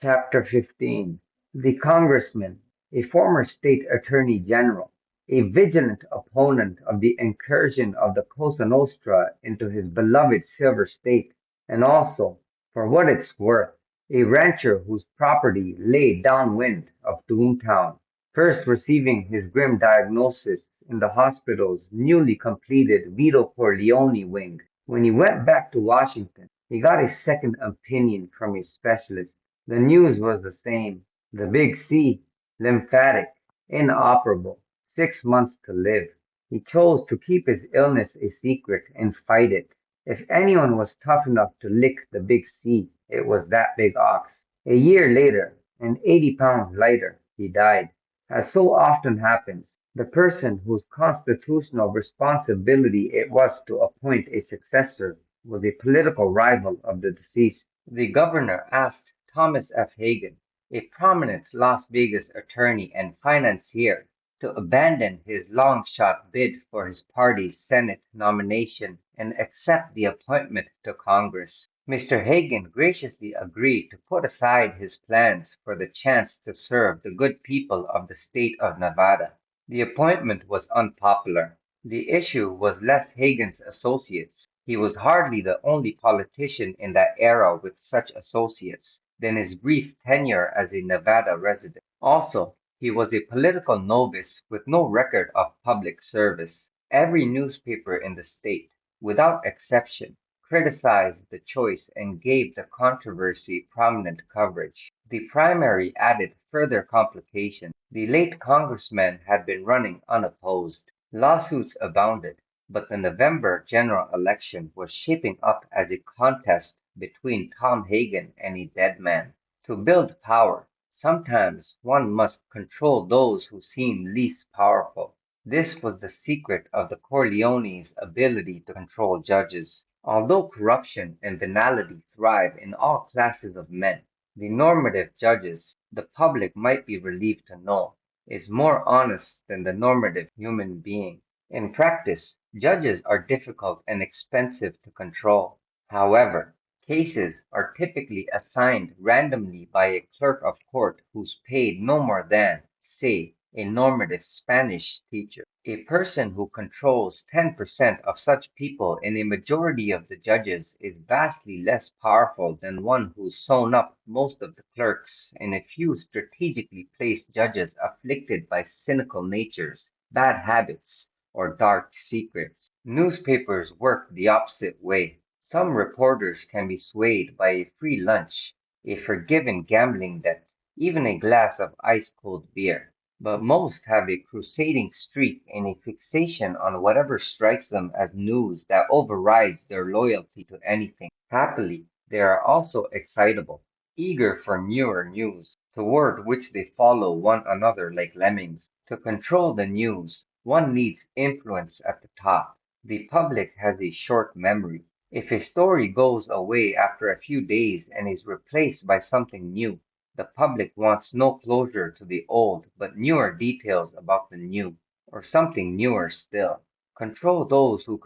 Chapter 15. The Congressman, a former state attorney general, a vigilant opponent of the incursion of the Cosa Nostra into his beloved Silver State, and also, for what it's worth, a rancher whose property lay downwind of Toontown, first receiving his grim diagnosis in the hospital's newly completed Vito Corleone wing. When he went back to Washington, he got a second opinion from a specialist. The news was the same. The big C, lymphatic, inoperable, 6 months to live. He chose to keep his illness a secret and fight it. If anyone was tough enough to lick the big C, it was that big ox. A year later, and 80 pounds lighter, he died. As so often happens, the person whose constitutional responsibility it was to appoint a successor was a political rival of the deceased. The governor asked Thomas F. Hagen, a prominent Las Vegas attorney and financier, to abandon his long-shot bid for his party's Senate nomination and accept the appointment to Congress. Mr. Hagen graciously agreed to put aside his plans for the chance to serve the good people of the state of Nevada. The appointment was unpopular. The issue was less Hagen's associates. He was hardly the only politician in that era with such associates than his brief tenure as a Nevada resident. Also, he was a political novice with no record of public service. Every newspaper in the state, without exception, criticized the choice and gave the controversy prominent coverage. The primary added further complication. The late congressman had been running unopposed. Lawsuits abounded, but the November general election was shaping up as a contest between Tom Hagen and a dead man. To build power, sometimes one must control those who seem least powerful. This was the secret of the Corleones' ability to control judges. Although corruption and venality thrive in all classes of men, the normative judges, the public might be relieved to know, is more honest than the normative human being. In practice, judges are difficult and expensive to control. However, cases are typically assigned randomly by a clerk of court who's paid no more than, say, a normative Spanish teacher. A person who controls 10% of such people in a majority of the judges is vastly less powerful than one who's sewn up most of the clerks in a few strategically placed judges afflicted by cynical natures, bad habits, or dark secrets. Newspapers work the opposite way. Some reporters can be swayed by a free lunch, a forgiven gambling debt, even a glass of ice-cold beer. But most have a crusading streak and a fixation on whatever strikes them as news that overrides their loyalty to anything. Happily, they are also excitable, eager for newer news, toward which they follow one another like lemmings. To control the news, one needs influence at the top. The public has a short memory. If a story goes away after a few days and is replaced by something new, the public wants no closure to the old, but newer details about the new, or something newer still. Control those who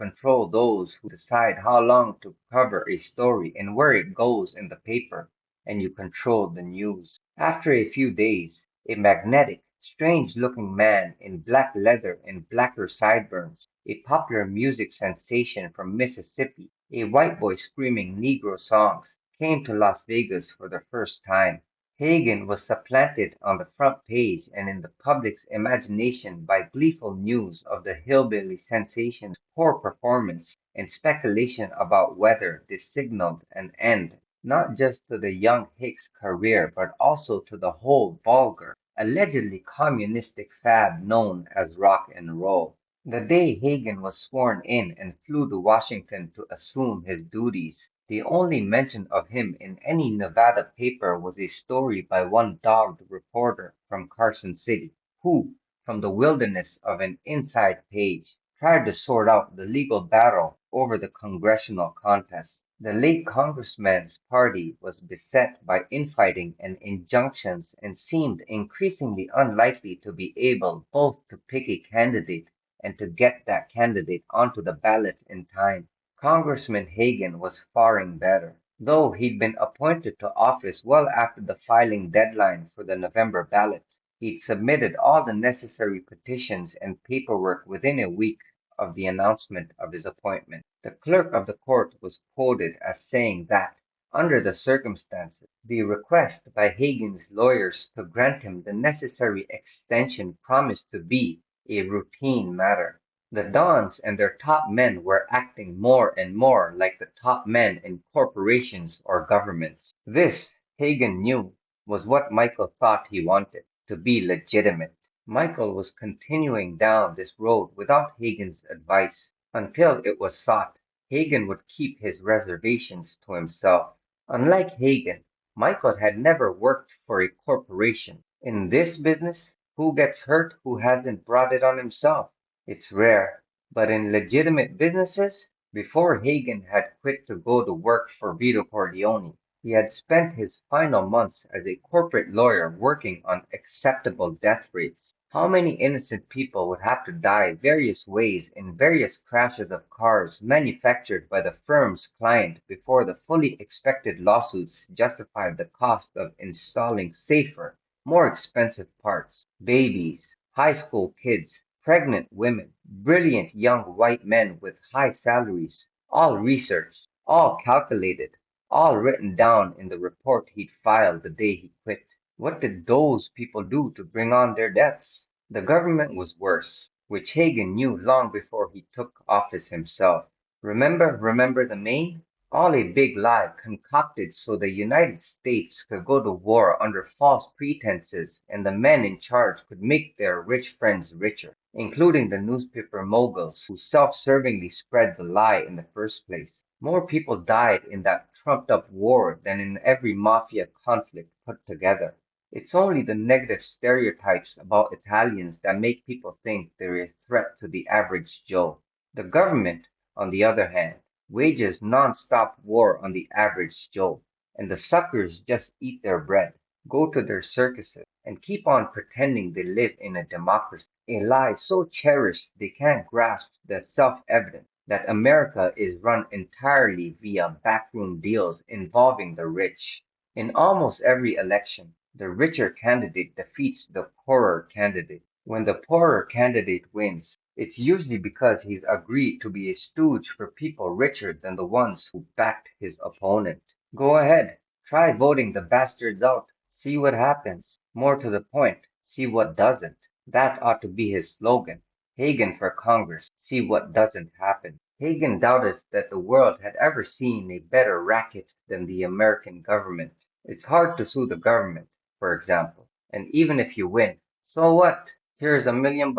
decide how long to cover a story and where it goes in the paper, and you control the news. After a few days, a magnetic, strange-looking man in black leather and blacker sideburns, a popular music sensation from Mississippi, a white boy screaming Negro songs, came to Las Vegas for the first time. Hagen was supplanted on the front page and in the public's imagination by gleeful news of the hillbilly sensation's poor performance and speculation about whether this signaled an end not just to the young Hicks' career but also to the whole vulgar, allegedly communistic fad known as rock and roll. The day Hagen was sworn in and flew to Washington to assume his duties, the only mention of him in any Nevada paper was a story by one dogged reporter from Carson City, who, from the wilderness of an inside page, tried to sort out the legal battle over the congressional contest. The late congressman's party was beset by infighting and injunctions and seemed increasingly unlikely to be able both to pick a candidate and to get that candidate onto the ballot in time. Congressman Hagen was faring better. though he'd been appointed to office well after the filing deadline for the November ballot. He'd submitted all the necessary petitions and paperwork within a week of the announcement of his appointment. The clerk of the court was quoted as saying that, under the circumstances, the request by Hagen's lawyers to grant him the necessary extension promised to be a routine matter. The Dons and their top men were acting more and more like the top men in corporations or governments. This, Hagen knew, was what Michael thought he wanted, to be legitimate. Michael was continuing down this road without Hagen's advice. Until it was sought, Hagen would keep his reservations to himself. Unlike Hagen, Michael had never worked for a corporation. In this business, who gets hurt who hasn't brought it on himself? It's rare, but in legitimate businesses, before Hagen had quit to go to work for Vito Corleone, he had spent his final months as a corporate lawyer working on acceptable death rates. How many innocent people would have to die various ways in various crashes of cars manufactured by the firm's client before the fully expected lawsuits justified the cost of installing safer, more expensive parts? Babies, high school kids, pregnant women, brilliant young white men with high salaries, all researched, all calculated, all written down in the report he'd filed the day he quit. What did those people do to bring on their debts? The government was worse, which Hagen knew long before he took office himself. Remember the Maine? All a big lie concocted so the United States could go to war under false pretenses and the men in charge could make their rich friends richer, including the newspaper moguls who self-servingly spread the lie in the first place. More people died in that trumped-up war than in every mafia conflict put together. It's only the negative stereotypes about Italians that make people think they're a threat to the average Joe. The government, on the other hand, wages non-stop war on the average Joe, and the suckers just eat their bread, go to their circuses, and keep on pretending they live in a democracy, a lie so cherished they can't grasp the self-evident that America is run entirely via backroom deals involving the rich. In almost every election, the richer candidate defeats the poorer candidate. When the poorer candidate wins, it's usually because he's agreed to be a stooge for people richer than the ones who backed his opponent. Go ahead, try voting the bastards out. See what happens. More to the point, see what doesn't. That ought to be his slogan. Hagen for Congress. See what doesn't happen. Hagen doubted that the world had ever seen a better racket than the American government. It's hard to sue the government, for example, and even if you win, so what? Here's $1 million.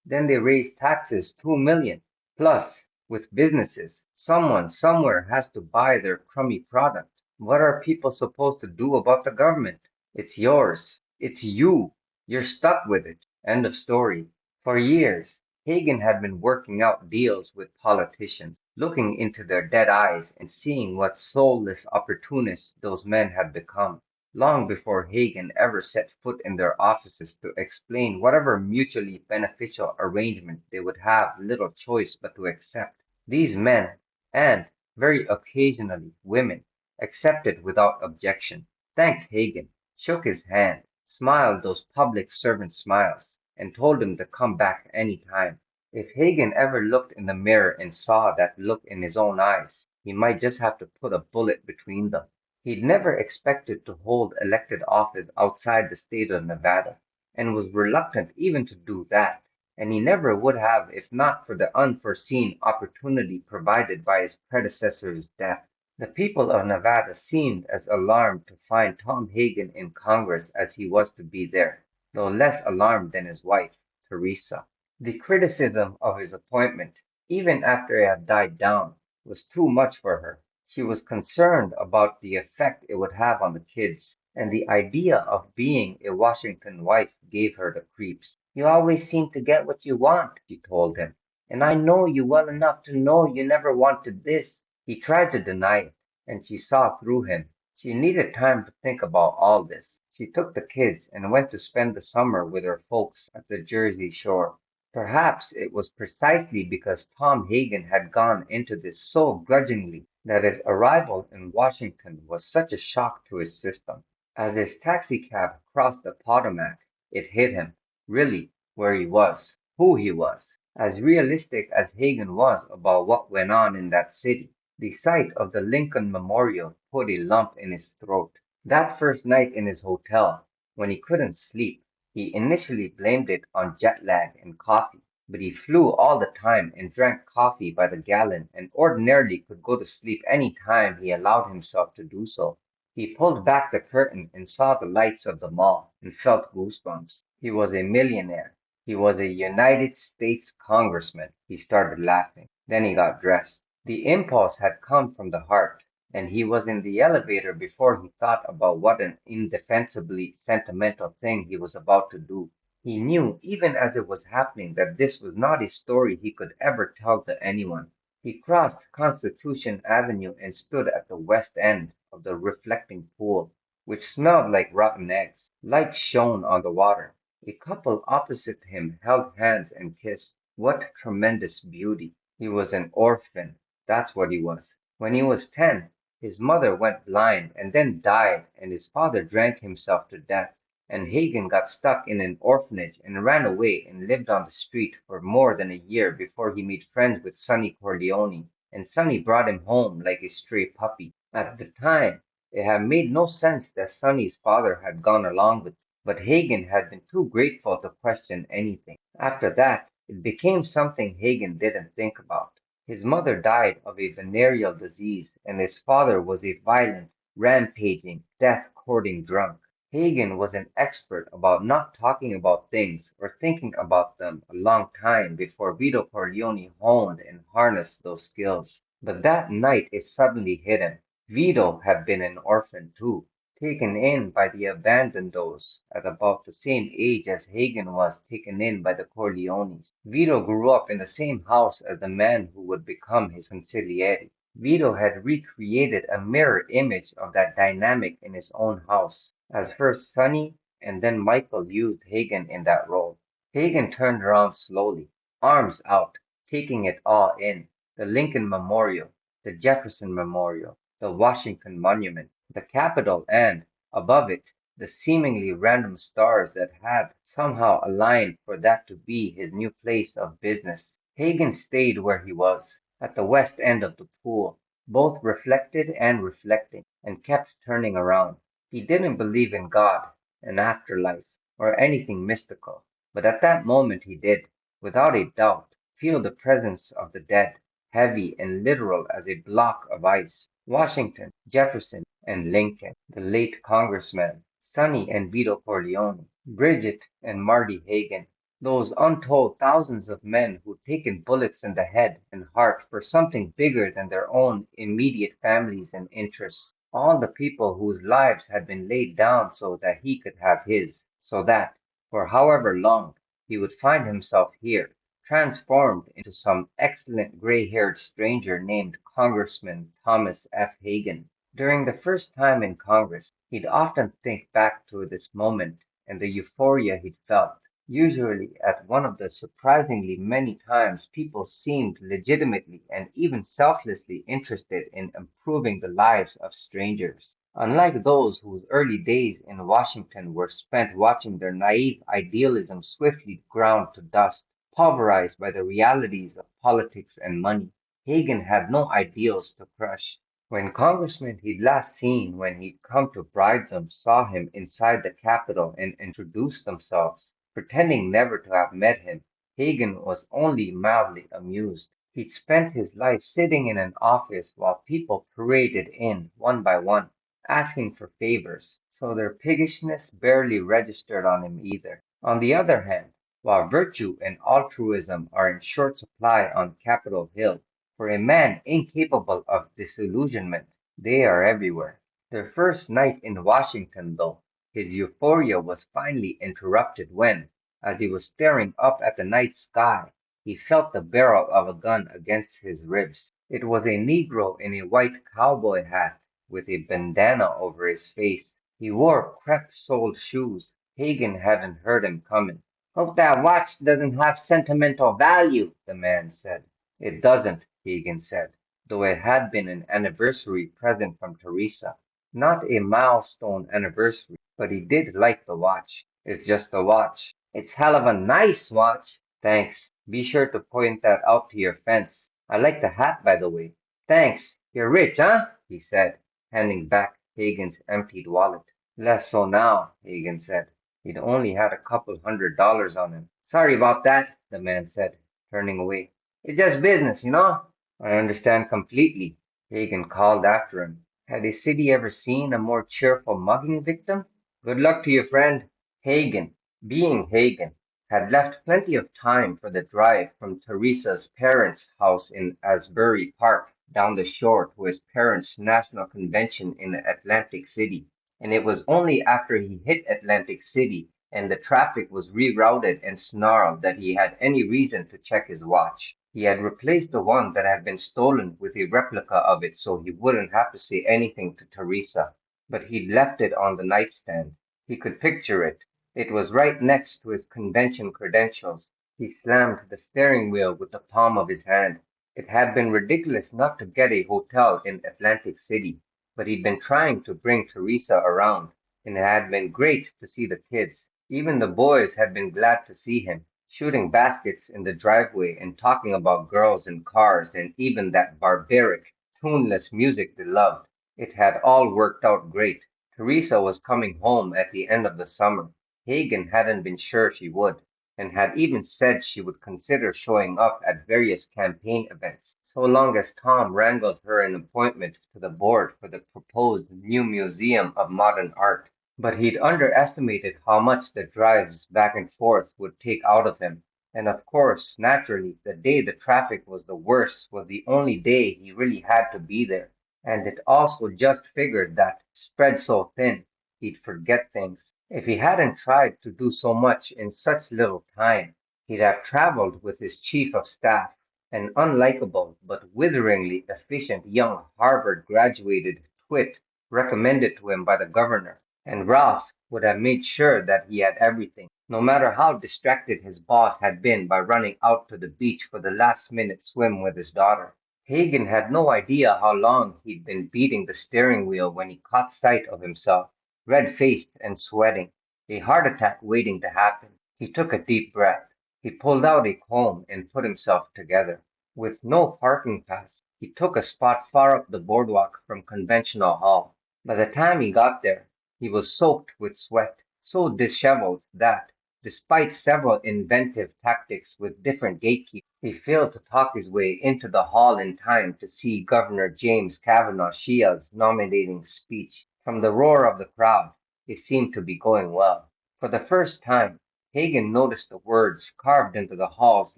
Then they raise taxes 2 million. Plus, with businesses, someone somewhere has to buy their crummy product. What are people supposed to do about the government? It's yours. It's you. You're stuck with it. End of story. For years, Hagen had been working out deals with politicians, looking into their dead eyes and seeing what soulless opportunists those men had become, long before Hagen ever set foot in their offices to explain whatever mutually beneficial arrangement they would have little choice but to accept. These men, and very occasionally women, accepted without objection, thanked Hagen, shook his hand, smiled those public servant smiles, and told him to come back any time. If Hagen ever looked in the mirror and saw that look in his own eyes, he might just have to put a bullet between them. He'd never expected to hold elected office outside the state of Nevada, and was reluctant even to do that, and he never would have if not for the unforeseen opportunity provided by his predecessor's death. The people of Nevada seemed as alarmed to find Tom Hagen in Congress as he was to be there, though less alarmed than his wife, Teresa. The criticism of his appointment, even after it had died down, was too much for her. She was concerned about the effect it would have on the kids, and the idea of being a Washington wife gave her the creeps. You always seem to get what you want, she told him, and I know you well enough to know you never wanted this. He tried to deny it, and she saw through him. She needed time to think about all this. She took the kids and went to spend the summer with her folks at the Jersey shore. Perhaps it was precisely because Tom Hagen had gone into this so grudgingly that his arrival in Washington was such a shock to his system. As his taxicab crossed the Potomac, it hit him, really, where he was, who he was. As realistic as Hagen was about what went on in that city, the sight of the Lincoln Memorial put a lump in his throat. That first night in his hotel, when he couldn't sleep, he initially blamed it on jet lag and coffee. But he flew all the time and drank coffee by the gallon and ordinarily could go to sleep any time he allowed himself to do so. He pulled back the curtain and saw the lights of the mall and felt goosebumps. He was a millionaire. He was a United States congressman. He started laughing. Then he got dressed. The impulse had come from the heart, and he was in the elevator before he thought about what an indefensibly sentimental thing he was about to do. He knew, even as it was happening, that this was not a story he could ever tell to anyone. He crossed Constitution Avenue and stood at the west end of the reflecting pool, which smelled like rotten eggs. Lights shone on the water. A couple opposite him held hands and kissed. What tremendous beauty! He was an orphan. That's what he was. When he was 10, his mother went blind and then died, and his father drank himself to death. And Hagen got stuck in an orphanage and ran away and lived on the street for more than a year before he made friends with Sonny Corleone, and Sonny brought him home like a stray puppy. At the time, it had made no sense that Sonny's father had gone along with it, but Hagen had been too grateful to question anything. After that, it became something Hagen didn't think about. His mother died of a venereal disease, and his father was a violent, rampaging, death-courting drunk. Hagen was an expert about not talking about things or thinking about them a long time before Vito Corleone honed and harnessed those skills. But that night it suddenly hit him. Vito had been an orphan too, taken in by the Abandonos at about the same age as Hagen was taken in by the Corleones. Vito grew up in the same house as the man who would become his consigliere. Vito had recreated a mirror image of that dynamic in his own house, as first Sonny and then Michael used Hagen in that role. Hagen turned around slowly, arms out, taking it all in. The Lincoln Memorial, the Jefferson Memorial, the Washington Monument, the Capitol, and, above it, the seemingly random stars that had somehow aligned for that to be his new place of business. Hagen stayed where he was, at the west end of the pool, both reflected and reflecting, and kept turning around. He didn't believe in God, an afterlife, or anything mystical, but at that moment he did, without a doubt, feel the presence of the dead, heavy and literal as a block of ice. Washington, Jefferson, and Lincoln, the late congressman, Sonny and Vito Corleone, Bridget and Marty Hagen, those untold thousands of men who'd taken bullets in the head and heart for something bigger than their own immediate families and interests. All the people whose lives had been laid down so that he could have his, so that, for however long, he would find himself here, transformed into some excellent gray-haired stranger named Congressman Thomas F. Hagen. During the first time in Congress, he'd often think back to this moment and the euphoria he'd felt. Usually, at one of the surprisingly many times people seemed legitimately and even selflessly interested in improving the lives of strangers. Unlike those whose early days in Washington were spent watching their naive idealism swiftly ground to dust, pulverized by the realities of politics and money, Hagen had no ideals to crush. When congressmen he'd last seen when he'd come to bribe them saw him inside the Capitol and introduced themselves, pretending never to have met him, Hagen was only mildly amused. He'd spent his life sitting in an office while people paraded in one by one, asking for favors, so their piggishness barely registered on him either. On the other hand, while virtue and altruism are in short supply on Capitol Hill, for a man incapable of disillusionment, they are everywhere. Their first night in Washington, though, his euphoria was finally interrupted when, as he was staring up at the night sky, he felt the barrel of a gun against his ribs. It was a Negro in a white cowboy hat with a bandana over his face. He wore crepe-soled shoes. Hagen hadn't heard him coming. "Hope that watch doesn't have sentimental value," the man said. "It doesn't," Hagen said. though it had been an anniversary present from Teresa. Not a milestone anniversary, but he did like the watch. It's just a watch. It's hell of a nice watch. Thanks. Be sure to point that out to your fence. I like the hat, by the way. Thanks. You're rich, huh? He said, handing back Hagen's emptied wallet. Less so now, Hagen said. He'd only had a couple $100 on him. Sorry about that, the man said, turning away. It's just business, you know? I understand completely, Hagen called after him. Had the city ever seen a more cheerful mugging victim? Good luck to your friend. Hagen, being Hagen, had left plenty of time for the drive from Teresa's parents' house in Asbury Park down the shore to his parents' national convention in Atlantic City. And it was only after he hit Atlantic City and the traffic was rerouted and snarled that he had any reason to check his watch. He had replaced the one that had been stolen with a replica of it so he wouldn't have to say anything to Teresa. But he'd left it on the nightstand. He could picture it. It was right next to his convention credentials. He slammed the steering wheel with the palm of his hand. It had been ridiculous not to get a hotel in Atlantic City, but he'd been trying to bring Teresa around, and it had been great to see the kids. Even the boys had been glad to see him, shooting baskets in the driveway and talking about girls and cars and even that barbaric, tuneless music they loved. It had all worked out great. Teresa was coming home at the end of the summer. Hagen hadn't been sure she would, and had even said she would consider showing up at various campaign events, so long as Tom wrangled her an appointment to the board for the proposed new Museum of Modern Art. But he'd underestimated how much the drives back and forth would take out of him. And of course, naturally, the day the traffic was the worst was the only day he really had to be there. And it also just figured that, spread so thin, he'd forget things. If he hadn't tried to do so much in such little time, he'd have traveled with his chief of staff, an unlikable but witheringly efficient young Harvard graduated twit recommended to him by the governor, and Ralph would have made sure that he had everything, no matter how distracted his boss had been by running out to the beach for the last-minute swim with his daughter. Hagen had no idea how long he'd been beating the steering wheel when he caught sight of himself, red-faced and sweating, a heart attack waiting to happen. He took a deep breath. He pulled out a comb and put himself together. With no parking pass, he took a spot far up the boardwalk from Conventional Hall. By the time he got there, he was soaked with sweat, so disheveled that, despite several inventive tactics with different gatekeepers, he failed to talk his way into the hall in time to see Governor James Kavanaugh Shia's nominating speech. From the roar of the crowd, it seemed to be going well. For the first time, Hagen noticed the words carved into the hall's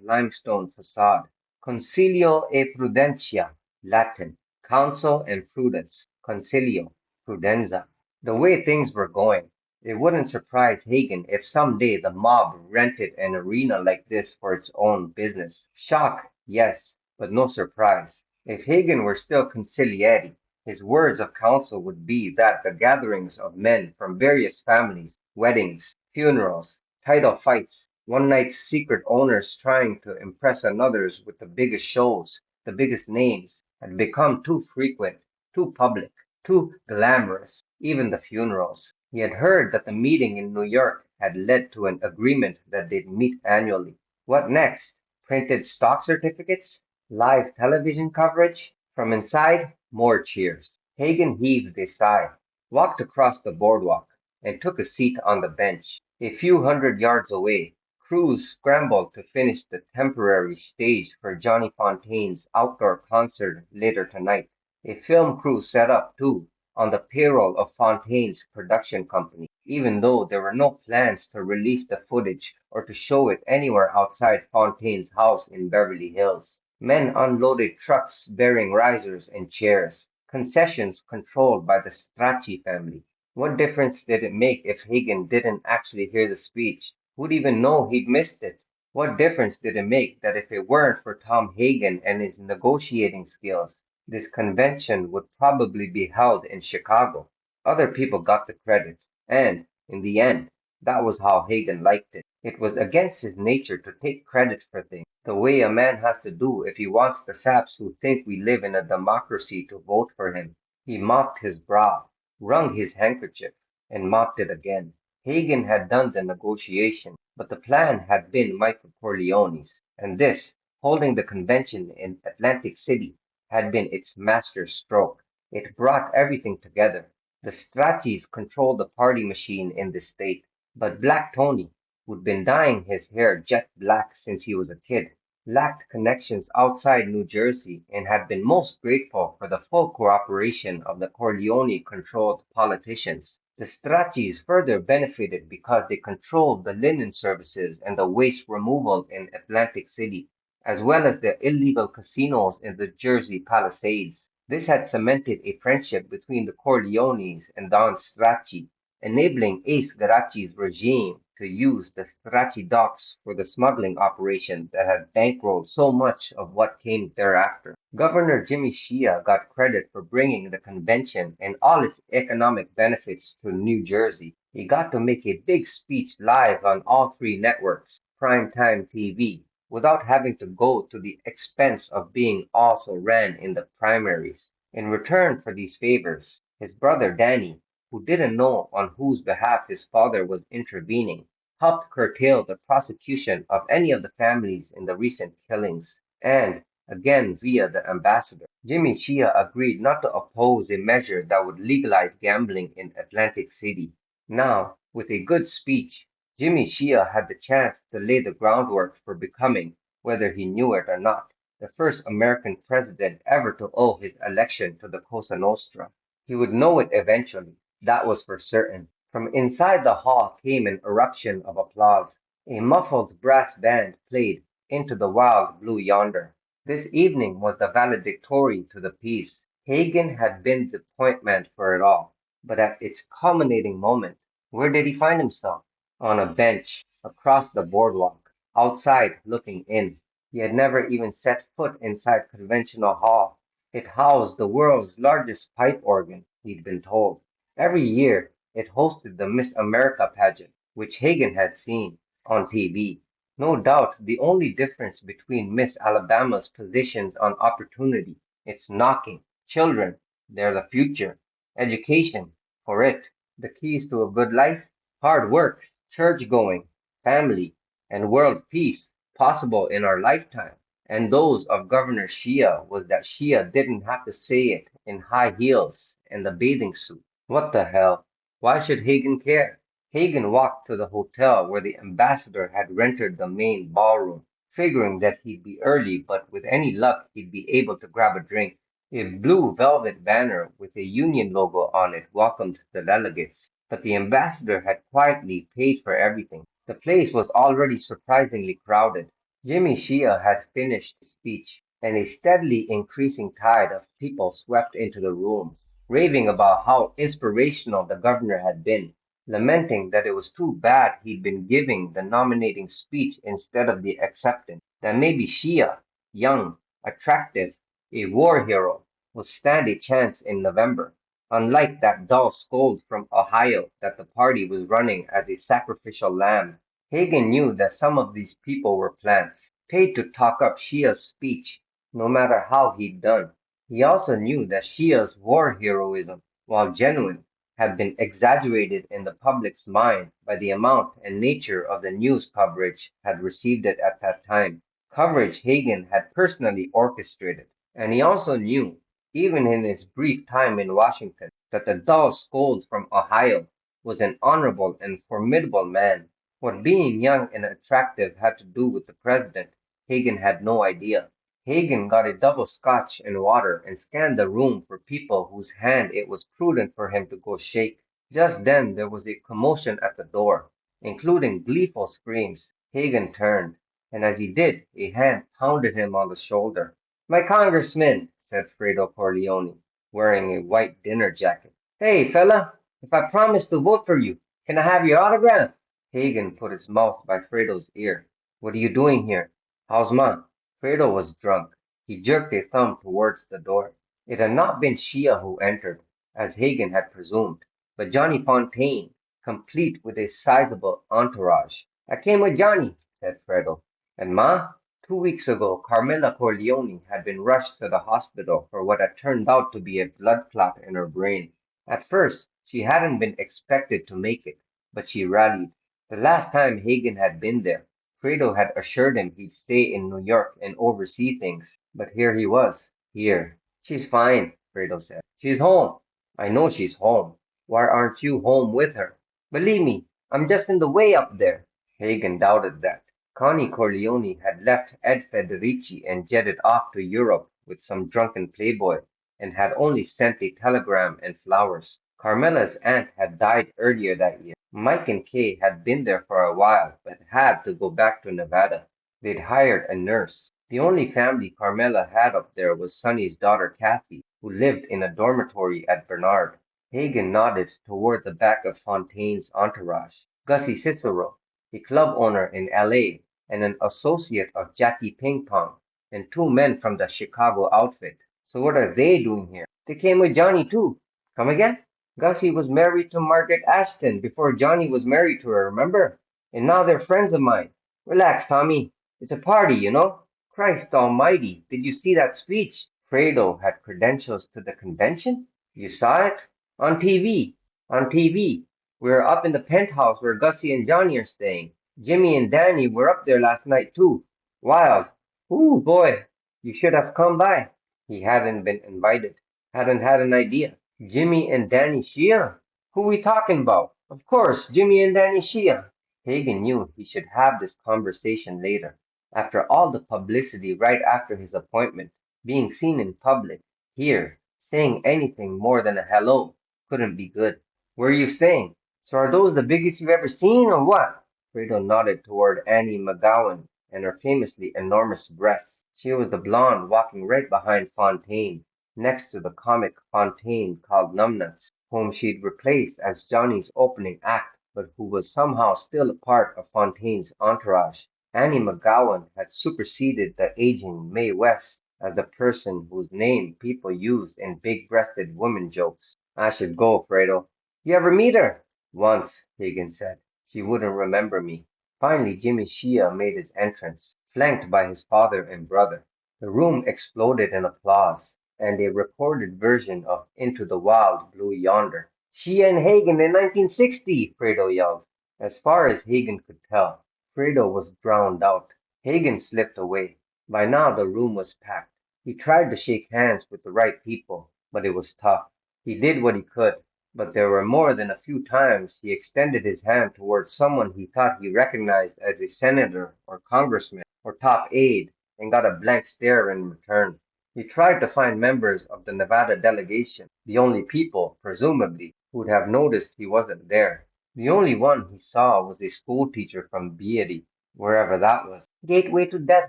limestone facade. Concilio e prudentia, Latin, counsel and prudence, concilio, prudenza. The way things were going, it wouldn't surprise Hagen if someday the mob rented an arena like this for its own business. Shock, yes, but no surprise. If Hagen were still consigliere, his words of counsel would be that the gatherings of men from various families, weddings, funerals, title fights, one night's secret owners trying to impress another's with the biggest shows, the biggest names, had become too frequent, too public, too glamorous. Even the funerals. He had heard that the meeting in New York had led to an agreement that they'd meet annually. What next? Printed stock certificates? Live television coverage? From inside, more cheers. Hagen heaved a sigh, walked across the boardwalk, and took a seat on the bench. A few hundred yards away, crews scrambled to finish the temporary stage for Johnny Fontaine's outdoor concert later tonight. A film crew set up, too, on the payroll of Fontaine's production company, even though there were no plans to release the footage or to show it anywhere outside Fontaine's house in Beverly Hills. Men unloaded trucks bearing risers and chairs, concessions controlled by the Strachey family. What difference did it make if Hagen didn't actually hear the speech? Who'd even know he'd missed it? What difference did it make that if it weren't for Tom Hagen and his negotiating skills, this convention would probably be held in Chicago? Other people got the credit, and, in the end, that was how Hagen liked it. It was against his nature to take credit for things, the way a man has to do if he wants the saps who think we live in a democracy to vote for him. He mopped his brow, wrung his handkerchief, and mopped it again. Hagen had done the negotiation, but the plan had been Michael Corleone's, and this, holding the convention in Atlantic City, had been its master stroke. It brought everything together. The Strachys controlled the party machine in the state, but Black Tony, who'd been dyeing his hair jet black since he was a kid, lacked connections outside New Jersey and had been most grateful for the full cooperation of the Corleone-controlled politicians. The Strachys further benefited because they controlled the linen services and the waste removal in Atlantic City, as well as the illegal casinos in the Jersey Palisades. This had cemented a friendship between the Corleones and Don Strachey, enabling Ace Garachi's regime to use the Strachey docks for the smuggling operation that had bankrolled so much of what came thereafter. Governor Jimmy Shea got credit for bringing the convention and all its economic benefits to New Jersey. He got to make a big speech live on all three networks, primetime TV, without having to go to the expense of being also ran in the primaries. In return for these favors, his brother Danny, who didn't know on whose behalf his father was intervening, helped curtail the prosecution of any of the families in the recent killings, and, again via the ambassador, Jimmy Shea agreed not to oppose a measure that would legalize gambling in Atlantic City. Now, with a good speech, Jimmy Shea had the chance to lay the groundwork for becoming, whether he knew it or not, the first American president ever to owe his election to the Cosa Nostra. He would know it eventually, that was for certain. From inside the hall came an eruption of applause. A muffled brass band played Into the Wild Blue Yonder. This evening was the valedictory to the piece. Hagen had been the point man for it all, but at its culminating moment, where did he find himself? On a bench across the boardwalk, outside looking in. He had never even set foot inside Conventional Hall. It housed the world's largest pipe organ, he'd been told. Every year, it hosted the Miss America pageant, which Hagen had seen on TV. No doubt the only difference between Miss Alabama's positions on opportunity, its knocking, children, they're the future, education, for it, the keys to a good life, hard work, church going, family, and world peace, possible in our lifetime. And those of Governor Shea was that Shea didn't have to say it in high heels and the bathing suit. What the hell? Why should Hagen care? Hagen walked to the hotel where the ambassador had rented the main ballroom, figuring that he'd be early, but with any luck he'd be able to grab a drink. A blue velvet banner with a Union logo on it welcomed the delegates, but the ambassador had quietly paid for everything. The place was already surprisingly crowded. Jimmy Shea had finished his speech, and a steadily increasing tide of people swept into the room, raving about how inspirational the governor had been, lamenting that it was too bad he'd been giving the nominating speech instead of the acceptance, that maybe Shea, young, attractive, a war hero, would stand a chance in November, unlike that dull scold from Ohio that the party was running as a sacrificial lamb. Hagen knew that some of these people were plants, paid to talk up Shea's speech, no matter how he'd done. He also knew that Shea's war heroism, while genuine, had been exaggerated in the public's mind by the amount and nature of the news coverage had received it at that time. Coverage Hagen had personally orchestrated, and he also knew, even in his brief time in Washington, that the dull scold from Ohio was an honorable and formidable man. What being young and attractive had to do with the president, Hagen had no idea. Hagen got a double scotch and water and scanned the room for people whose hand it was prudent for him to go shake. Just then there was a commotion at the door, including gleeful screams. Hagen turned, and as he did, a hand pounded him on the shoulder. My congressman, said Fredo Corleone, wearing a white dinner jacket. Hey, fella, if I promise to vote for you, can I have your autograph? Hagen put his mouth by Fredo's ear. What are you doing here? How's Ma? Fredo was drunk. He jerked a thumb towards the door. It had not been Shea who entered, as Hagen had presumed, but Johnny Fontaine, complete with a sizable entourage. I came with Johnny, said Fredo. And Ma? 2 weeks ago, Carmela Corleone had been rushed to the hospital for what had turned out to be a blood clot in her brain. At first, she hadn't been expected to make it, but she rallied. The last time Hagen had been there, Fredo had assured him he'd stay in New York and oversee things. But here he was, here. She's fine, Fredo said. She's home. I know she's home. Why aren't you home with her? Believe me, I'm just in the way up there. Hagen doubted that. Connie Corleone had left Ed Federici and jetted off to Europe with some drunken playboy, and had only sent a telegram and flowers. Carmela's aunt had died earlier that year. Mike and Kay had been there for a while, but had to go back to Nevada. They'd hired a nurse. The only family Carmela had up there was Sonny's daughter Kathy, who lived in a dormitory at Bernard. Hagen nodded toward the back of Fontaine's entourage. Gussie Cicero, a club owner in LA and an associate of Jackie Ping Pong, and two men from the Chicago outfit. So what are they doing here? They came with Johnny too. Come again? Gussie was married to Margaret Ashton before Johnny was married to her, remember? And now they're friends of mine. Relax, Tommy. It's a party, you know? Christ almighty, did you see that speech? Fredo had credentials to the convention? You saw it? On TV. On TV. We were up in the penthouse where Gussie and Johnny are staying. Jimmy and Danny were up there last night too. Wild. Ooh, boy, you should have come by. He hadn't been invited. Hadn't had an idea. Jimmy and Danny Shia? Who we talking about? Of course, Jimmy and Danny Shia. Hagen knew he should have this conversation later. After all the publicity right after his appointment, being seen in public, here, saying anything more than a hello couldn't be good. Where are you staying? So are those the biggest you've ever seen, or what? Fredo nodded toward Annie McGowan and her famously enormous breasts. She was the blonde walking right behind Fontaine, next to the comic Fontaine called Numbnuts, whom she'd replaced as Johnny's opening act, but who was somehow still a part of Fontaine's entourage. Annie McGowan had superseded the aging Mae West as the person whose name people used in big-breasted women jokes. I should go, Fredo. You ever meet her? Once, Hagen said. She wouldn't remember me. Finally, Jimmy Shea made his entrance, flanked by his father and brother. The room exploded in applause, and a recorded version of Into the Wild blew yonder. Shea and Hagen in 1960, Fredo yelled. As far as Hagen could tell, Fredo was drowned out. Hagen slipped away. By now the room was packed. He tried to shake hands with the right people, but it was tough. He did what he could, but there were more than a few times he extended his hand towards someone he thought he recognized as a senator or congressman or top aide, and got a blank stare in return. He tried to find members of the Nevada delegation, the only people, presumably, who'd have noticed he wasn't there. The only one he saw was a schoolteacher from Beatty, wherever that was. Gateway to Death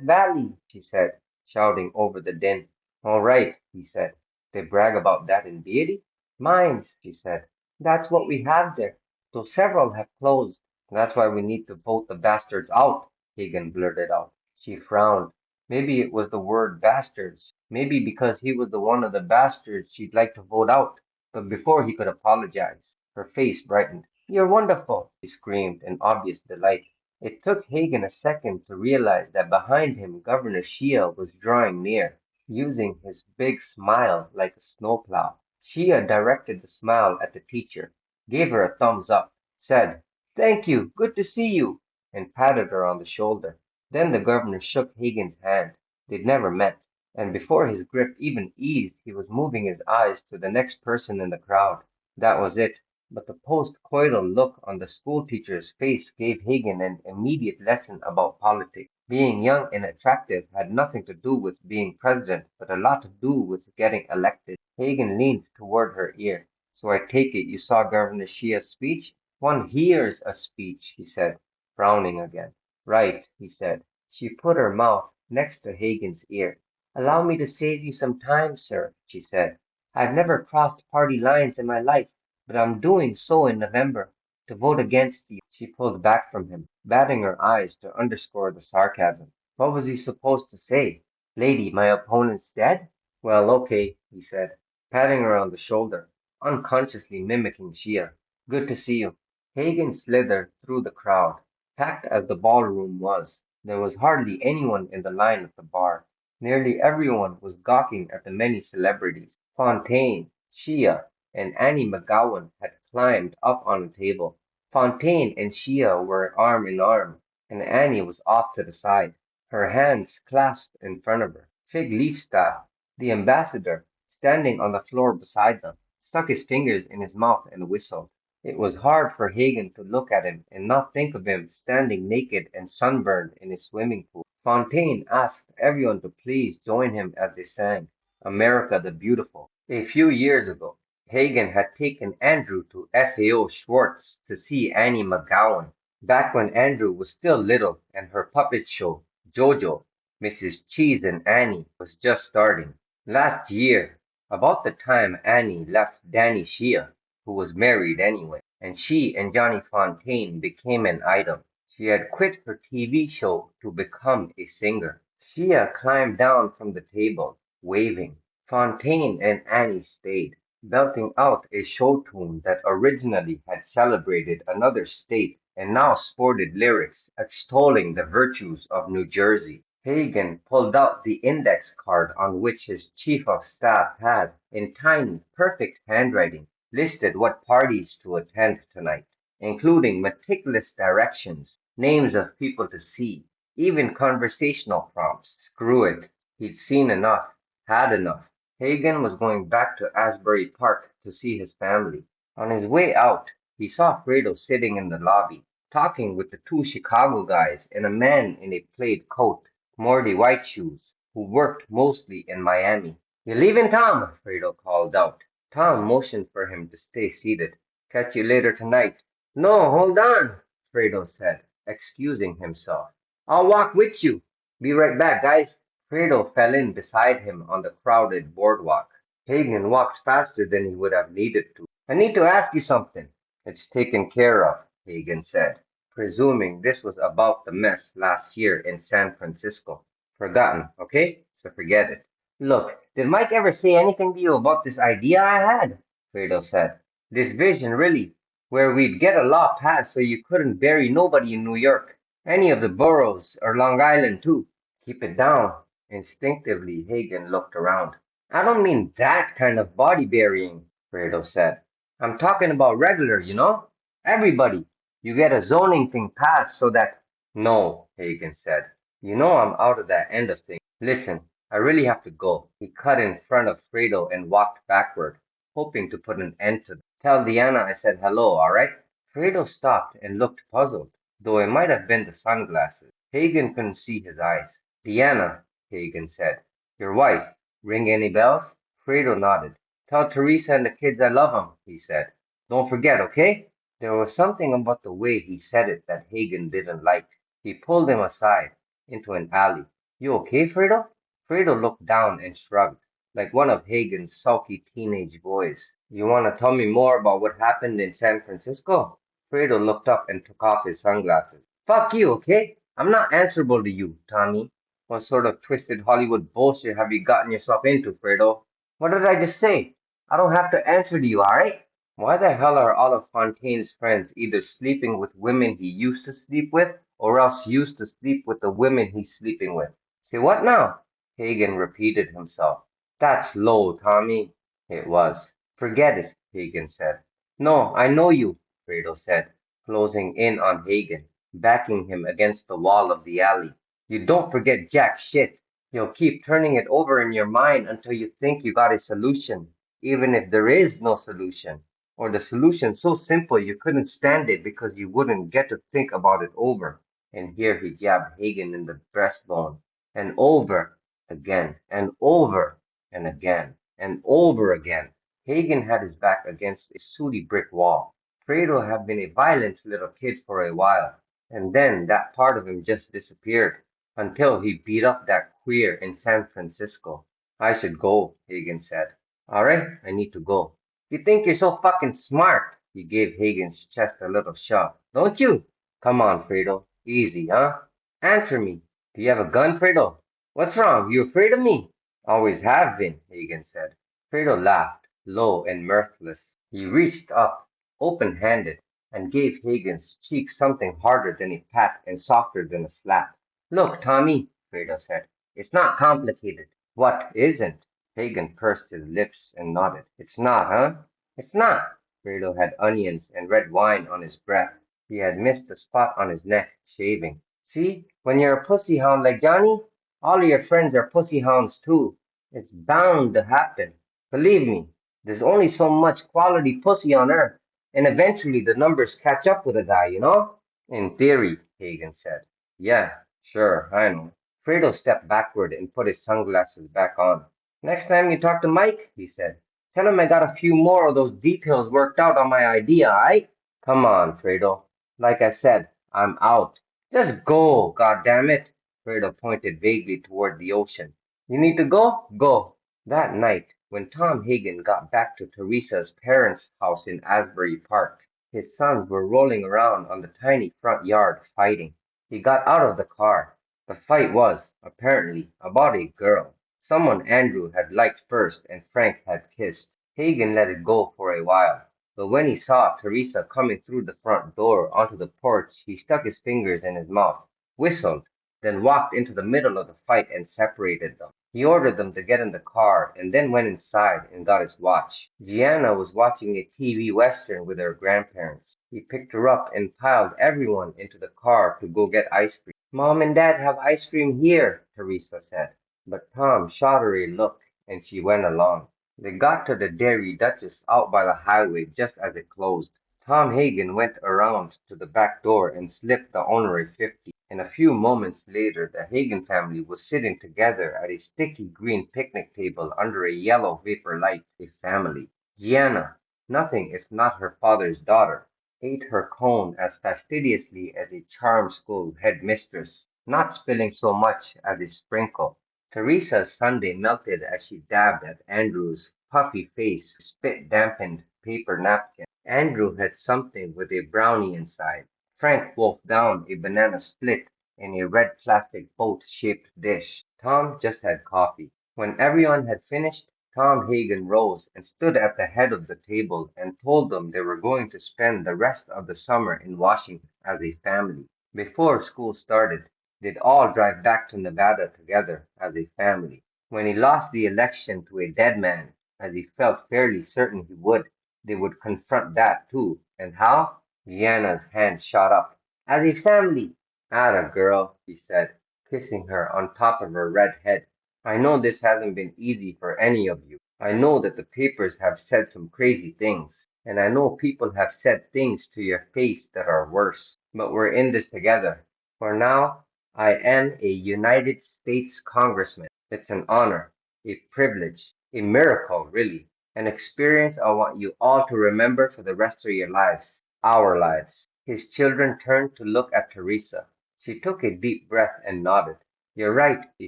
Valley, she said, shouting over the din. All right, he said. They brag about that in Beatty? Mines, she said. That's what we have there, though several have closed. That's why we need to vote the bastards out, Hagen blurted out. She frowned. Maybe it was the word bastards. Maybe because he was the one of the bastards she'd like to vote out. But before he could apologize, her face brightened. You're wonderful, she screamed in obvious delight. It took Hagen a second to realize that behind him Governor Shea was drawing near, using his big smile like a snowplow. Shea directed the smile at the teacher, gave her a thumbs up, said, Thank you, good to see you, and patted her on the shoulder. Then the governor shook Hagen's hand. They'd never met, and before his grip even eased, he was moving his eyes to the next person in the crowd. That was it. But the post-coital look on the schoolteacher's face gave Hagen an immediate lesson about politics. Being young and attractive had nothing to do with being president, but a lot to do with getting elected. Hagen leaned toward her ear. So I take it you saw Governor Shea's speech? One hears a speech, he said, frowning again. Right, he said. She put her mouth next to Hagen's ear. Allow me to save you some time, sir, she said. I've never crossed party lines in my life, but I'm doing so in November. To vote against you. She pulled back from him, batting her eyes to underscore the sarcasm. What was he supposed to say? Lady, my opponent's dead? Well, okay, he said, patting her on the shoulder, unconsciously mimicking Shea. Good to see you. Hagen slithered through the crowd. Packed as the ballroom was, there was hardly anyone in the line at the bar. Nearly everyone was gawking at the many celebrities. Fontaine, Shea, and Annie McGowan had climbed up on a table. Fontaine and Shea were arm in arm, and Annie was off to the side, her hands clasped in front of her, fig leaf style. The ambassador, standing on the floor beside them, stuck his fingers in his mouth and whistled. It was hard for Hagen to look at him and not think of him standing naked and sunburned in his swimming pool. Fontaine asked everyone to please join him as they sang America the Beautiful. A few years ago, Hagen had taken Andrew to FAO Schwartz to see Annie McGowan, back when Andrew was still little and her puppet show, Jojo, Mrs. Cheese and Annie, was just starting. Last year, about the time Annie left Danny Shea, who was married anyway, and she and Johnny Fontaine became an item. She had quit her TV show to become a singer. Shea climbed down from the table, waving. Fontaine and Annie stayed, belting out a show tune that originally had celebrated another state and now sported lyrics extolling the virtues of New Jersey. Hagen pulled out the index card on which his chief of staff had, in tiny, perfect handwriting, listed what parties to attend tonight, including meticulous directions, names of people to see, even conversational prompts. Screw it. He'd seen enough, had enough. Hagen was going back to Asbury Park to see his family. On his way out, he saw Fredo sitting in the lobby, talking with the two Chicago guys and a man in a plaid coat, Morty Whiteshoes, who worked mostly in Miami. You leaving, Tom? Fredo called out. Tom motioned for him to stay seated. Catch you later tonight. No, hold on, Fredo said, excusing himself. I'll walk with you. Be right back, guys. Fredo fell in beside him on the crowded boardwalk. Hagen walked faster than he would have needed to. I need to ask you something. It's taken care of, Hagen said, presuming this was about the mess last year in San Francisco. Forgotten, okay? So forget it. Look, did Mike ever say anything to you about this idea I had? Fredo said. This vision, really, where we'd get a law passed so you couldn't bury nobody in New York, any of the boroughs, or Long Island, too. Keep it down. Instinctively, Hagen looked around. I don't mean that kind of body burying, Fredo said. I'm talking about regular, you know? Everybody. You get a zoning thing passed so that. No, Hagen said. You know I'm out of that end of things. Listen, I really have to go. He cut in front of Fredo and walked backward, hoping to put an end to them. Tell Diana I said hello, all right? Fredo stopped and looked puzzled, though it might have been the sunglasses. Hagen couldn't see his eyes. Diana, Hagen said. Your wife. Ring any bells? Fredo nodded. Tell Teresa and the kids I love 'em, he said. Don't forget, okay? There was something about the way he said it that Hagen didn't like. He pulled him aside, into an alley. You okay, Fredo? Fredo looked down and shrugged, like one of Hagen's sulky teenage boys. You want to tell me more about what happened in San Francisco? Fredo looked up and took off his sunglasses. Fuck you, okay? I'm not answerable to you, Tommy. What sort of twisted Hollywood bullshit have you gotten yourself into, Fredo? What did I just say? I don't have to answer to you, alright? Why the hell are all of Fontaine's friends either sleeping with women he used to sleep with, or else used to sleep with the women he's sleeping with? Say what now? Hagen repeated himself. That's low, Tommy. It was. Forget it, Hagen said. No, I know you, Fredo said, closing in on Hagen, backing him against the wall of the alley. You don't forget jack shit. You'll keep turning it over in your mind until you think you got a solution, even if there is no solution. Or the solution so simple you couldn't stand it because you wouldn't get to think about it over. And here he jabbed Hagen in the breastbone. And over again, and over and again, and over again. Hagen had his back against a sooty brick wall. Fredo had been a violent little kid for a while, and then that part of him just disappeared until he beat up that queer in San Francisco. I should go, Hagen said. All right, I need to go. You think you're so fucking smart? He gave Hagen's chest a little shove. Don't you? Come on, Fredo. Easy, huh? Answer me. Do you have a gun, Fredo? What's wrong? You afraid of me? Always have been, Hagen said. Fredo laughed, low and mirthless. He reached up, open-handed, and gave Hagen's cheek something harder than a pat and softer than a slap. Look, Tommy, Fredo said, it's not complicated. What isn't? Hagen pursed his lips and nodded. It's not, huh? It's not. Fredo had onions and red wine on his breath. He had missed the spot on his neck, shaving. See, when you're a pussy hound like Johnny, all of your friends are pussy hounds too. It's bound to happen. Believe me, there's only so much quality pussy on earth, and eventually the numbers catch up with a guy, you know? In theory, Hagen said. Yeah, sure, I know. Fredo stepped backward and put his sunglasses back on. Next time you talk to Mike, he said, tell him I got a few more of those details worked out on my idea, aight? Come on, Fredo. Like I said, I'm out. Just go, goddammit. Fredo pointed vaguely toward the ocean. You need to go? Go. That night, when Tom Hagen got back to Teresa's parents' house in Asbury Park, his sons were rolling around on the tiny front yard fighting. He got out of the car. The fight was, apparently, about a girl. Someone Andrew had liked first and Frank had kissed. Hagen let it go for a while. But when he saw Teresa coming through the front door onto the porch, he stuck his fingers in his mouth, whistled, then walked into the middle of the fight and separated them. He ordered them to get in the car and then went inside and got his watch. Gianna was watching a TV Western with her grandparents. He picked her up and piled everyone into the car to go get ice cream. Mom and Dad have ice cream here, Teresa said. But Tom shot her a look and she went along. They got to the Dairy Duchess out by the highway just as it closed. Tom Hagen went around to the back door and slipped the owner a 50. And a few moments later, the Hagen family was sitting together at a sticky green picnic table under a yellow vapor light. A family. Gianna, nothing if not her father's daughter, ate her cone as fastidiously as a charm school headmistress, not spilling so much as a sprinkle. Teresa's sundae melted as she dabbed at Andrew's puffy face with a spit-dampened paper napkin. Andrew had something with a brownie inside. Frank wolfed down a banana split in a red plastic boat-shaped dish. Tom just had coffee. When everyone had finished, Tom Hagen rose and stood at the head of the table and told them they were going to spend the rest of the summer in Washington as a family. Before school started, they'd all drive back to Nevada together as a family. When he lost the election to a dead man, as he felt fairly certain he would, they would confront that too. And how? Gianna's hand shot up. As a family. Atta girl, he said, kissing her on top of her red head. I know this hasn't been easy for any of you. I know that the papers have said some crazy things, and I know people have said things to your face that are worse. But we're in this together. For now, I am a United States Congressman. It's an honor, a privilege, a miracle, really. An experience I want you all to remember for the rest of your lives, our lives. His children turned to look at Teresa. She took a deep breath and nodded. You're right, he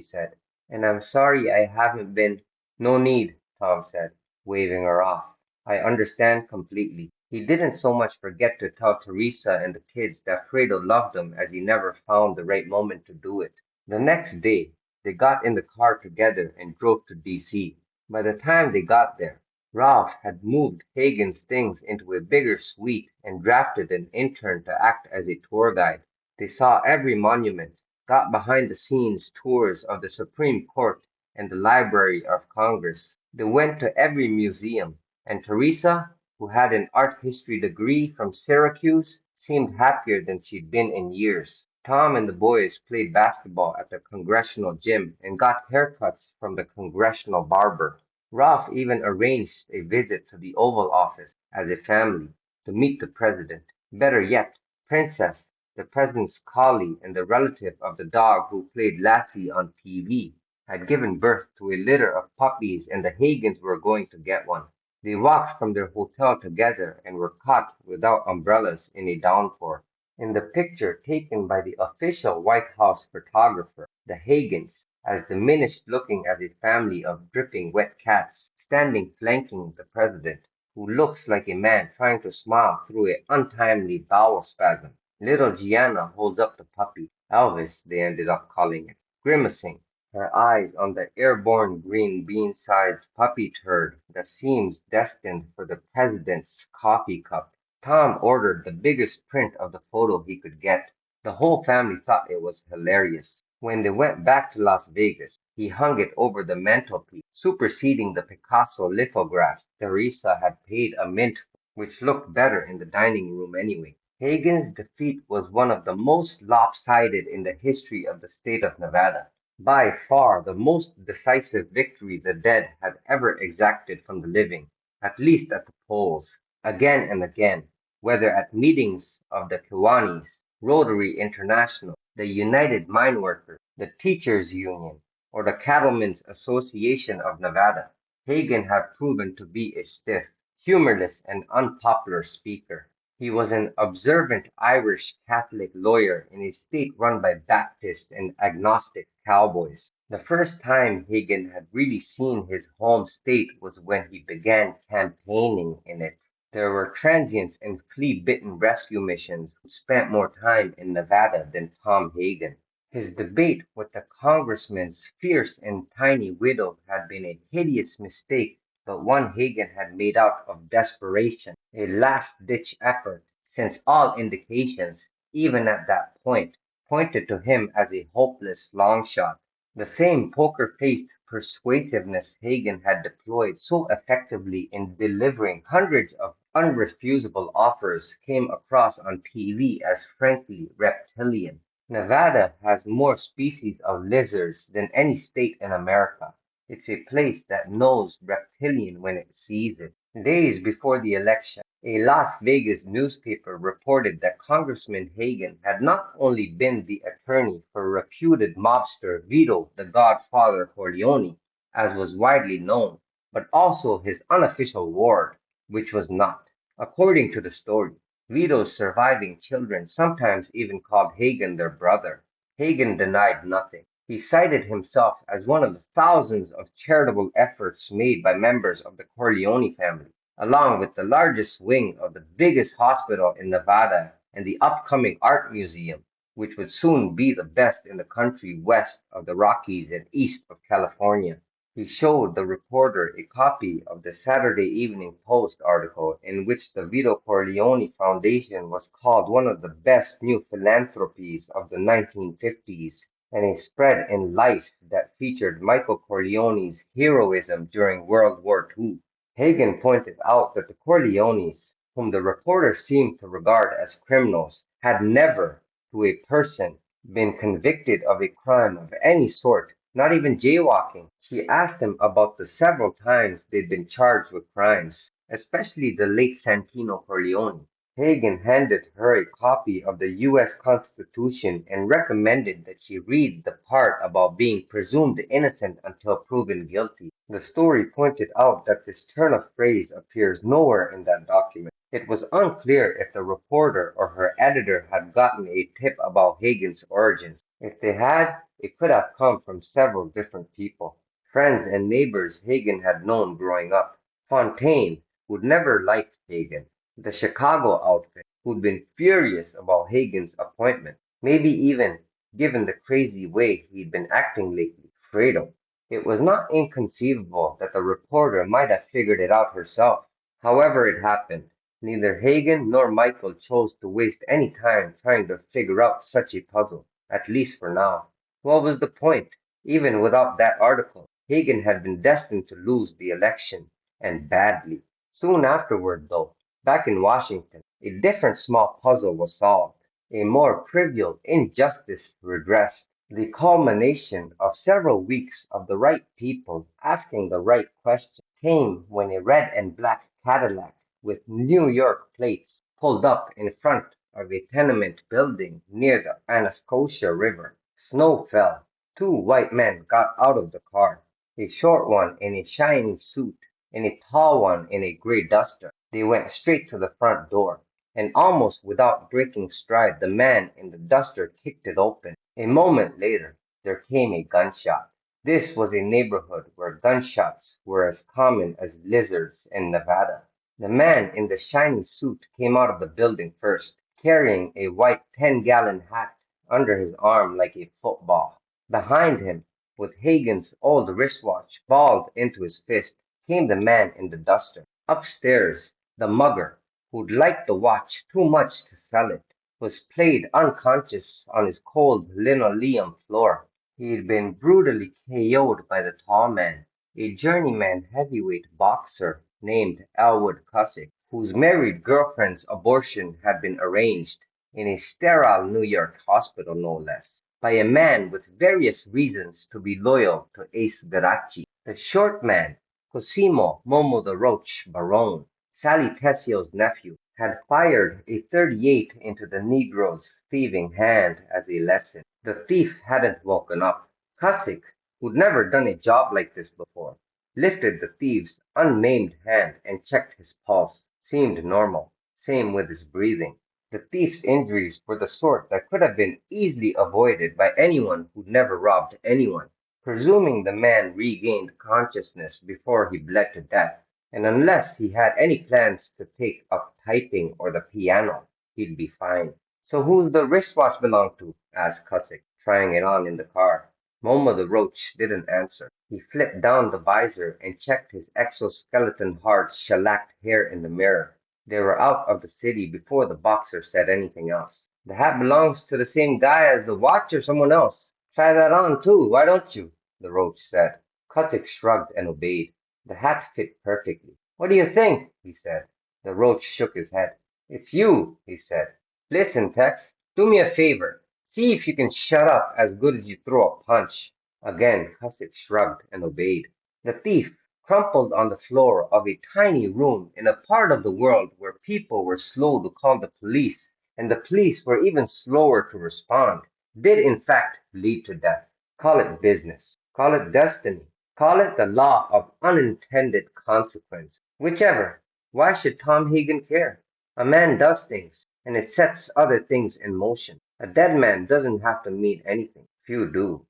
said, and I'm sorry I haven't been. No need, Tom said, waving her off. I understand completely. He didn't so much forget to tell Teresa and the kids that Fredo loved them as he never found the right moment to do it. The next day, they got in the car together and drove to D.C. By the time they got there, Ralph had moved Hagen's things into a bigger suite and drafted an intern to act as a tour guide. They saw every monument, got behind the scenes tours of the Supreme Court and the Library of Congress. They went to every museum, and Teresa, who had an art history degree from Syracuse, seemed happier than she'd been in years. Tom and the boys played basketball at the congressional gym and got haircuts from the congressional barber. Ralph even arranged a visit to the Oval Office as a family to meet the president. Better yet, Princess, the president's collie and the relative of the dog who played Lassie on TV, had given birth to a litter of puppies and the Hagens were going to get one. They walked from their hotel together and were caught without umbrellas in a downpour. In the picture taken by the official White House photographer, the Hagens, as diminished looking as a family of dripping wet cats, standing flanking the president, who looks like a man trying to smile through an untimely bowel spasm. Little Gianna holds up the puppy, Elvis they ended up calling it, grimacing, her eyes on the airborne green bean-sized puppy turd that seems destined for the president's coffee cup. Tom ordered the biggest print of the photo he could get. The whole family thought it was hilarious. When they went back to Las Vegas, he hung it over the mantelpiece, superseding the Picasso lithograph Teresa had paid a mint for, which looked better in the dining room anyway. Hagen's defeat was one of the most lopsided in the history of the state of Nevada. By far the most decisive victory the dead had ever exacted from the living, at least at the polls. Again and again, whether at meetings of the Kiwanis, Rotary International, the United Mine Workers, the Teachers Union, or the Cattlemen's Association of Nevada, Hagen had proven to be a stiff, humorless, and unpopular speaker. He was an observant Irish Catholic lawyer in a state run by Baptists and agnostic cowboys. The first time Hagen had really seen his home state was when he began campaigning in it. There were transients and flea-bitten rescue missions who spent more time in Nevada than Tom Hagen. His debate with the congressman's fierce and tiny widow had been a hideous mistake, but one Hagen had made out of desperation, a last-ditch effort, since all indications, even at that point, pointed to him as a hopeless long shot. The same poker-faced persuasiveness Hagen had deployed so effectively in delivering hundreds of unrefusable offers came across on TV as frankly reptilian. Nevada has more species of lizards than any state in America. It's a place that knows reptilian when it sees it. Days before the election, a Las Vegas newspaper reported that Congressman Hagen had not only been the attorney for reputed mobster Vito the Godfather Corleone, as was widely known, but also his unofficial ward, which was not. According to the story, Vito's surviving children sometimes even called Hagen their brother. Hagen denied nothing. He cited himself as one of the thousands of charitable efforts made by members of the Corleone family, along with the largest wing of the biggest hospital in Nevada and the upcoming art museum, which would soon be the best in the country west of the Rockies and east of California. He showed the reporter a copy of the Saturday Evening Post article in which the Vito Corleone Foundation was called one of the best new philanthropies of the 1950s, and a spread in Life that featured Michael Corleone's heroism during World War II. Hagen pointed out that the Corleones, whom the reporter seemed to regard as criminals, had never, to a person, been convicted of a crime of any sort, not even jaywalking. She asked him about the several times they'd been charged with crimes, especially the late Santino Corleone. Hagen handed her a copy of the U.S. Constitution and recommended that she read the part about being presumed innocent until proven guilty. The story pointed out that this turn of phrase appears nowhere in that document. It was unclear if the reporter or her editor had gotten a tip about Hagen's origins. If they had, it could have come from several different people. Friends and neighbors Hagen had known growing up. Fontaine, who'd never liked Hagen. The Chicago outfit, who'd been furious about Hagen's appointment. Maybe even, given the crazy way he'd been acting lately, Fredo. It was not inconceivable that the reporter might have figured it out herself. However it happened, neither Hagen nor Michael chose to waste any time trying to figure out such a puzzle, at least for now. What was the point? Even without that article, Hagen had been destined to lose the election, and badly. Soon afterward, though, back in Washington, a different small puzzle was solved. A more trivial injustice redressed. The culmination of several weeks of the right people asking the right question came when a red and black Cadillac with New York plates pulled up in front of a tenement building near the Anacostia River. Snow fell. Two white men got out of the car, a short one in a shiny suit and a tall one in a gray duster. They went straight to the front door, and almost without breaking stride, the man in the duster kicked it open. A moment later, there came a gunshot. This was a neighborhood where gunshots were as common as lizards in Nevada. The man in the shiny suit came out of the building first, carrying a white 10-gallon hat under his arm like a football. Behind him, with Hagen's old wristwatch balled into his fist, came the man in the duster. Upstairs, the mugger, who'd liked the watch too much to sell it, was played unconscious on his cold linoleum floor. He'd been brutally KO'd by the tall man, a journeyman heavyweight boxer named Elwood Cussick, whose married girlfriend's abortion had been arranged in a sterile New York hospital, no less, by a man with various reasons to be loyal to Ace Garachi. The short man, Cosimo Momo the Roach Barone, Sally Tessio's nephew, had fired a 38 into the Negro's thieving hand as a lesson. The thief hadn't woken up. Cussick, who'd never done a job like this before, lifted the thief's unnamed hand and checked his pulse. Seemed normal. Same with his breathing. The thief's injuries were the sort that could have been easily avoided by anyone who'd never robbed anyone, presuming the man regained consciousness before he bled to death. And unless he had any plans to take up typing or the piano, he'd be fine. So who's the wristwatch belong to? Asked Cussick, trying it on in the car. Momo the Roach didn't answer. He flipped down the visor and checked his exoskeleton hard shellacked hair in the mirror. They were out of the city before the boxer said anything else. The hat belongs to the same guy as the watch or someone else. Try that on too, why don't you? The Roach said. Cussick shrugged and obeyed. The hat fit perfectly. What do you think? He said. The Roach shook his head. It's you, he said. Listen, Tex, do me a favor. See if you can shut up as good as you throw a punch. Again, Cussick shrugged and obeyed. The thief, crumpled on the floor of a tiny room in a part of the world where people were slow to call the police, and the police were even slower to respond, did in fact lead to death. Call it business. Call it destiny. Call it the law of unintended consequence. Whichever. Why should Tom Hagen care? A man does things, and it sets other things in motion. A dead man doesn't have to mean anything. Few do.